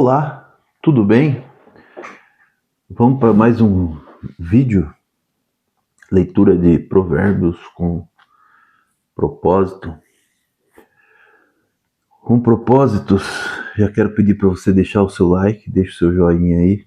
Olá, tudo bem? Vamos para mais um vídeo, leitura de Provérbios com propósito. Com propósitos, já quero pedir para você deixar o seu like, deixe o seu joinha aí,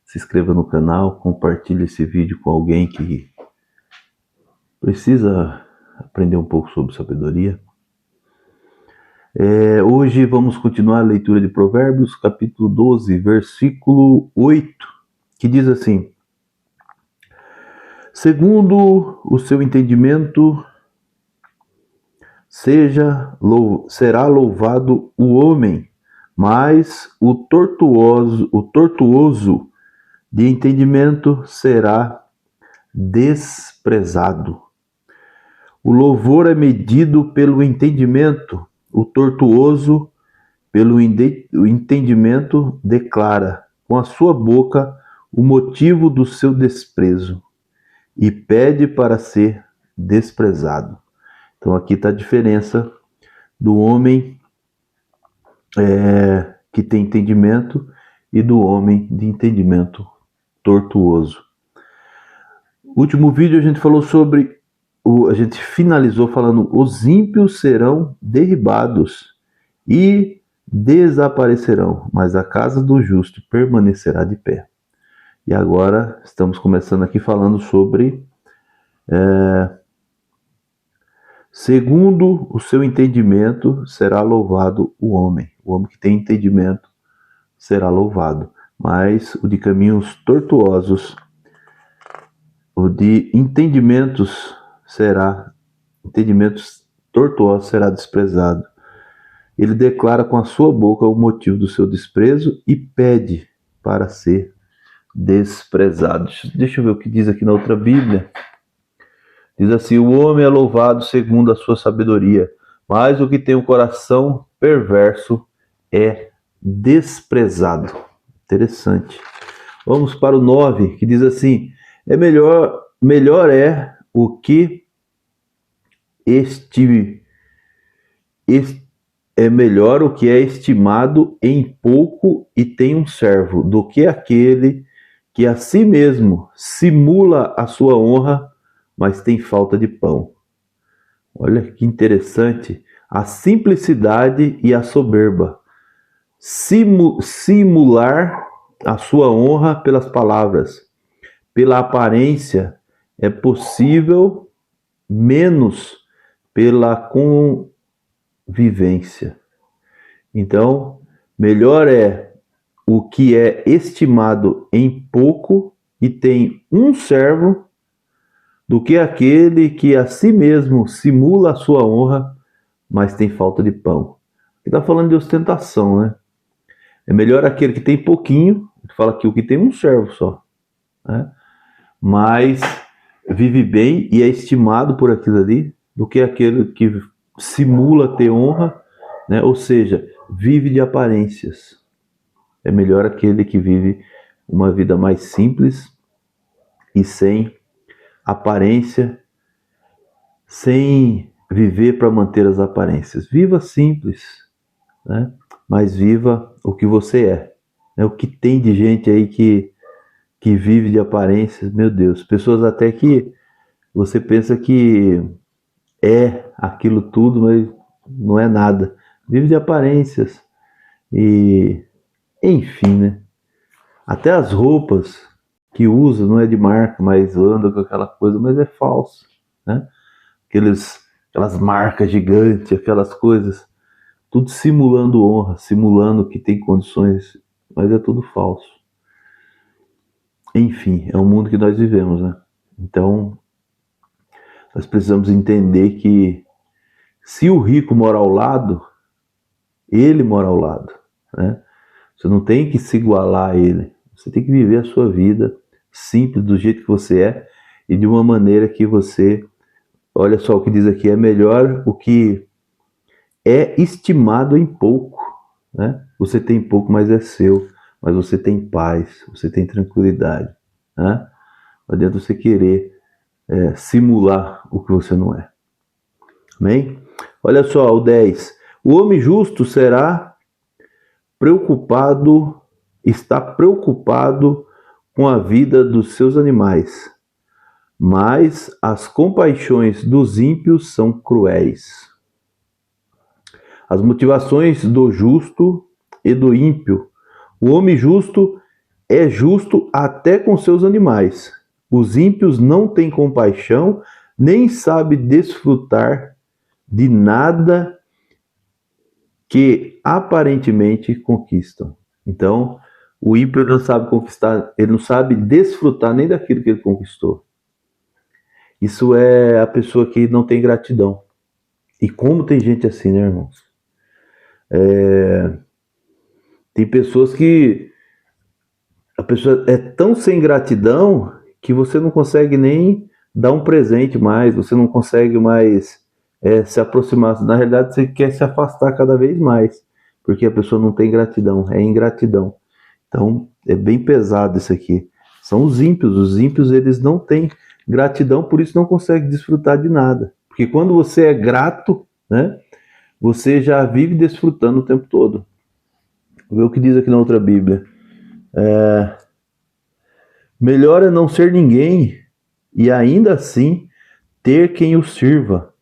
se inscreva no canal, compartilhe esse vídeo com alguém que precisa aprender um pouco sobre sabedoria. Hoje vamos continuar a leitura de Provérbios, capítulo 12, versículo 8, que diz assim: segundo o seu entendimento, será louvado o homem, mas o tortuoso de entendimento será desprezado. O louvor é medido pelo entendimento, o tortuoso pelo entendimento declara com a sua boca o motivo do seu desprezo e pede para ser desprezado. Então aqui está a diferença do homem que tem entendimento e do homem de entendimento tortuoso. No último vídeo a gente falou sobre, a gente finalizou falando: os ímpios serão derribados e desaparecerão, mas a casa do justo permanecerá de pé. E agora estamos começando aqui falando sobre segundo o seu entendimento será louvado o homem. O homem que tem entendimento será louvado, mas o de caminhos tortuosos, o de entendimentos tortuosos será desprezado. Ele declara com a sua boca o motivo do seu desprezo e pede para ser desprezado. Deixa eu ver o que diz aqui na outra Bíblia. Diz assim: o homem é louvado segundo a sua sabedoria, mas o que tem um coração perverso é desprezado. Interessante. Vamos para o 9, que diz assim: melhor é o que é melhor o que é estimado em pouco e tem um servo, do que aquele que a si mesmo simula a sua honra, mas tem falta de pão. Olha que interessante. A simplicidade e a soberba. Simular a sua honra pelas palavras, pela aparência, é possível, menos pela convivência. Então, melhor é o que é estimado em pouco e tem um servo, do que aquele que a si mesmo simula a sua honra, mas tem falta de pão. Ele está falando de ostentação, né? É melhor aquele que tem pouquinho, fala aqui o que tem um servo só, né? Mas vive bem e é estimado por aquilo ali, do que aquele que simula ter honra, né? Ou seja, vive de aparências. É melhor aquele que vive uma vida mais simples e sem aparência, sem viver para manter as aparências. Viva simples, né? Mas viva o que você é. O que tem de gente aí que vive de aparências, meu Deus. Pessoas até que você pensa que é aquilo tudo, mas não é nada. Vive de aparências. E, enfim, né? Até as roupas que usa não é de marca, mas anda com aquela coisa, mas é falso, né? Aquelas marcas gigantes, aquelas coisas, tudo simulando honra, simulando que tem condições, mas é tudo falso. Enfim, é o mundo que nós vivemos, né? Então, nós precisamos entender que se o rico mora ao lado, ele mora ao lado, né? Você não tem que se igualar a ele, você tem que viver a sua vida simples, do jeito que você é, e de uma maneira que você, olha só o que diz aqui, é melhor o que é estimado em pouco, né? Você tem pouco, mas é seu, mas você tem paz, você tem tranquilidade, né? Não adianta você querer simular o que você não é. Amém? Olha só, o 10. O homem justo será está preocupado com a vida dos seus animais, mas as compaixões dos ímpios são cruéis. As motivações do justo e do ímpio. O homem justo é justo até com seus animais. Os ímpios não têm compaixão, nem sabem desfrutar de nada que aparentemente conquistam. Então, o ímpio não sabe conquistar, ele não sabe desfrutar nem daquilo que ele conquistou. Isso é a pessoa que não tem gratidão. E como tem gente assim, né, irmãos? Tem pessoas que a pessoa é tão sem gratidão que você não consegue nem dar um presente mais, você não consegue mais se aproximar. Na realidade, você quer se afastar cada vez mais, porque a pessoa não tem gratidão, é ingratidão. Então, é bem pesado isso aqui. São os ímpios eles não têm gratidão, por isso não conseguem desfrutar de nada. Porque quando você é grato, né, você já vive desfrutando o tempo todo. Vou ver o que diz aqui na outra Bíblia. Melhor é não ser ninguém e ainda assim ter quem o sirva,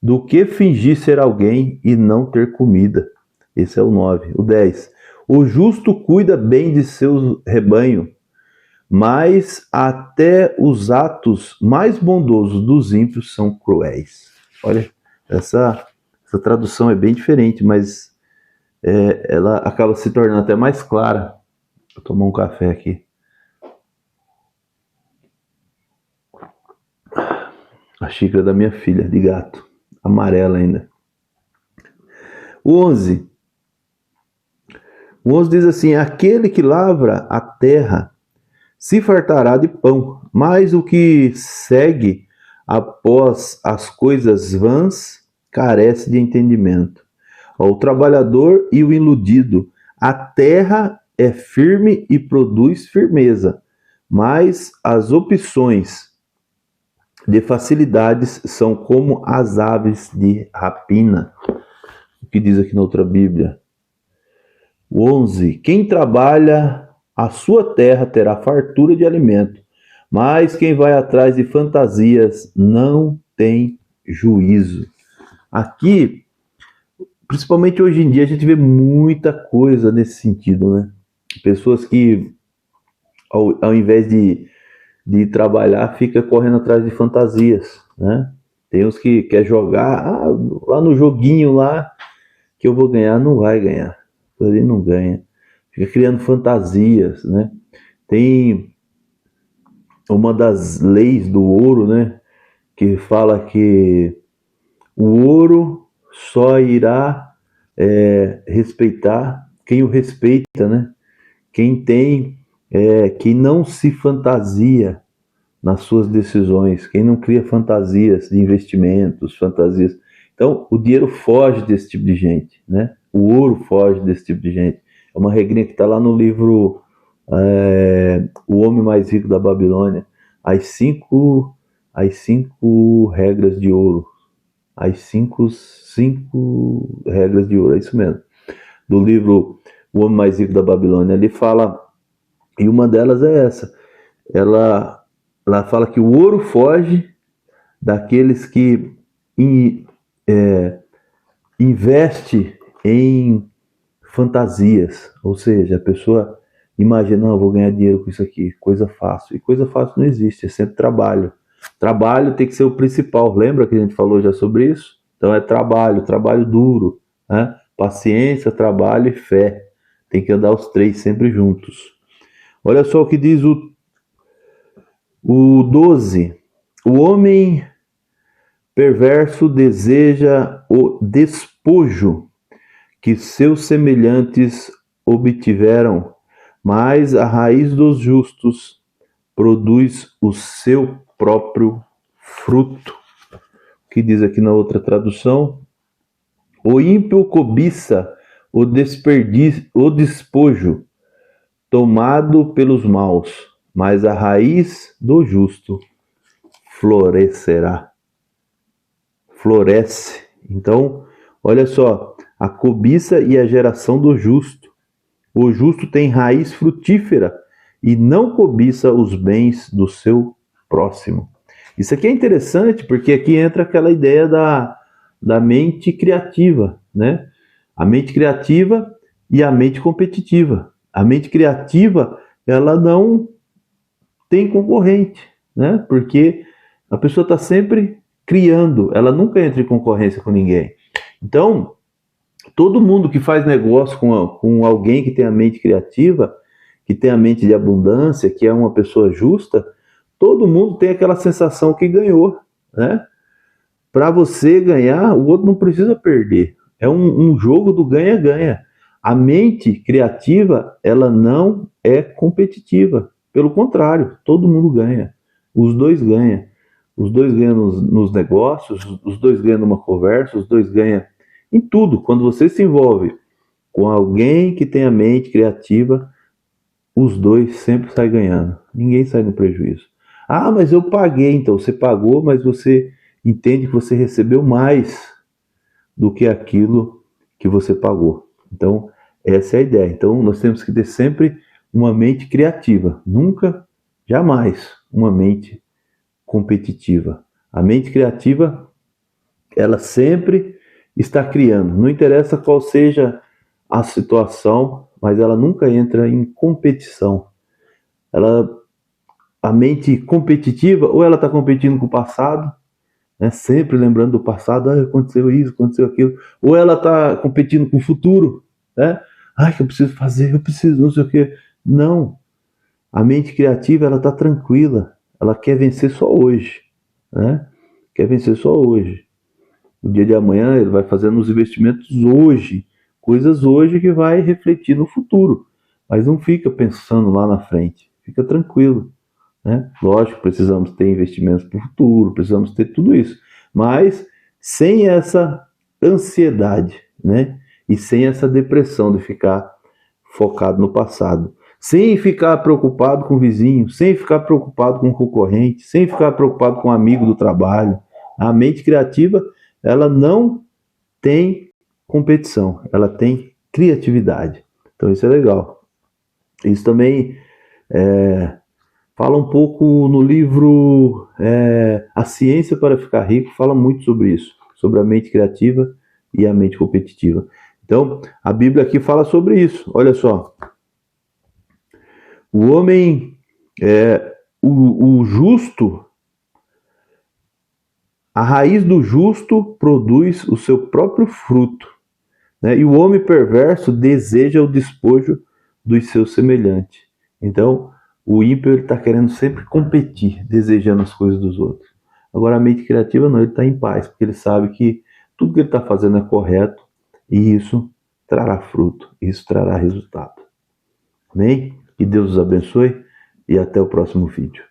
do que fingir ser alguém e não ter comida. Esse é o 9. O 10. O justo cuida bem de seu rebanho, mas até os atos mais bondosos dos ímpios são cruéis. Olha, essa tradução é bem diferente, mas ela acaba se tornando até mais clara. Vou tomar um café aqui. A xícara da minha filha, de gato. Amarela ainda. O 11. O 11 diz assim: aquele que lavra a terra se fartará de pão, mas o que segue após as coisas vãs carece de entendimento. O trabalhador e o iludido, a terra é firme e produz firmeza, mas as opções de facilidades são como as aves de rapina. O que diz aqui na outra Bíblia? 11. Quem trabalha a sua terra terá fartura de alimento, mas quem vai atrás de fantasias não tem juízo. Aqui, principalmente hoje em dia, a gente vê muita coisa nesse sentido, né? Pessoas que, ao invés de trabalhar, fica correndo atrás de fantasias, né? Tem uns que quer jogar lá no joguinho lá que eu vou ganhar, não vai ganhar. Ele não ganha. Fica criando fantasias, né? Tem uma das leis do ouro, né? Que fala que o ouro só irá respeitar quem o respeita, né? Quem não se fantasia nas suas decisões, quem não cria fantasias de investimentos, fantasias. Então, o dinheiro foge desse tipo de gente, né? O ouro foge desse tipo de gente. É uma regrinha que está lá no livro O Homem Mais Rico da Babilônia. As cinco regras de ouro. As cinco regras de ouro, é isso mesmo. Do livro O Homem Mais Rico da Babilônia. Ele fala, e uma delas é essa. Ela fala que o ouro foge daqueles que investe em fantasias, ou seja, a pessoa imagina, não, eu vou ganhar dinheiro com isso aqui, coisa fácil, e coisa fácil não existe, é sempre trabalho. Trabalho tem que ser o principal, lembra que a gente falou já sobre isso? Então é trabalho duro, né? Paciência, trabalho e fé, tem que andar os três sempre juntos. Olha só o que diz o 12, o homem perverso deseja o despojo que seus semelhantes obtiveram, mas a raiz dos justos produz o seu próprio fruto. O que diz aqui na outra tradução? O ímpio cobiça o despojo tomado pelos maus, mas a raiz do justo florescerá. Floresce. Então, olha só, a cobiça e a geração do justo. O justo tem raiz frutífera e não cobiça os bens do seu próximo. Isso aqui é interessante porque aqui entra aquela ideia da mente criativa, né? A mente criativa e a mente competitiva. A mente criativa, ela não tem concorrente, né? Porque a pessoa está sempre criando, ela nunca entra em concorrência com ninguém. Então, todo mundo que faz negócio com alguém que tem a mente criativa, que tem a mente de abundância, que é uma pessoa justa, todo mundo tem aquela sensação que ganhou, né? Para você ganhar, o outro não precisa perder. É um jogo do ganha-ganha. A mente criativa, ela não é competitiva. Pelo contrário, todo mundo ganha. Os dois ganham. Os dois ganham nos negócios, os dois ganham numa conversa, os dois ganham em tudo. Quando você se envolve com alguém que tem a mente criativa, os dois sempre saem ganhando. Ninguém sai no prejuízo. Ah, mas eu paguei. Então, você pagou, mas você entende que você recebeu mais do que aquilo que você pagou. Então, essa é a ideia. Então, nós temos que ter sempre uma mente criativa. Nunca, jamais, uma mente competitiva. A mente criativa, ela sempre está criando. Não interessa qual seja a situação, mas ela nunca entra em competição. A mente competitiva, ou ela está competindo com o passado, né, sempre lembrando do passado, aconteceu isso, aconteceu aquilo, ou ela está competindo com o futuro, né? Que eu preciso fazer, eu preciso, não sei o quê. Não. A mente criativa, ela está tranquila, ela quer vencer só hoje, né? Quer vencer só hoje. O dia de amanhã ele vai fazendo os investimentos hoje, coisas hoje que vai refletir no futuro, mas não fica pensando lá na frente, fica tranquilo, né? Lógico, precisamos ter investimentos para o futuro, precisamos ter tudo isso, mas sem essa ansiedade, né? E sem essa depressão de ficar focado no passado, sem ficar preocupado com o vizinho, sem ficar preocupado com o concorrente, sem ficar preocupado com o amigo do trabalho. A mente criativa, ela não tem competição, ela tem criatividade. Então isso é legal. Isso também fala um pouco no livro A Ciência para Ficar Rico, fala muito sobre isso, sobre a mente criativa e a mente competitiva. Então, a Bíblia aqui fala sobre isso. Olha só. O homem, o justo, a raiz do justo produz o seu próprio fruto, né? E o homem perverso deseja o despojo dos seus semelhantes. Então, o ímpio está querendo sempre competir, desejando as coisas dos outros. Agora, a mente criativa não, ele está em paz, porque ele sabe que tudo que ele está fazendo é correto e isso trará fruto, isso trará resultado. Amém? Que Deus os abençoe e até o próximo vídeo.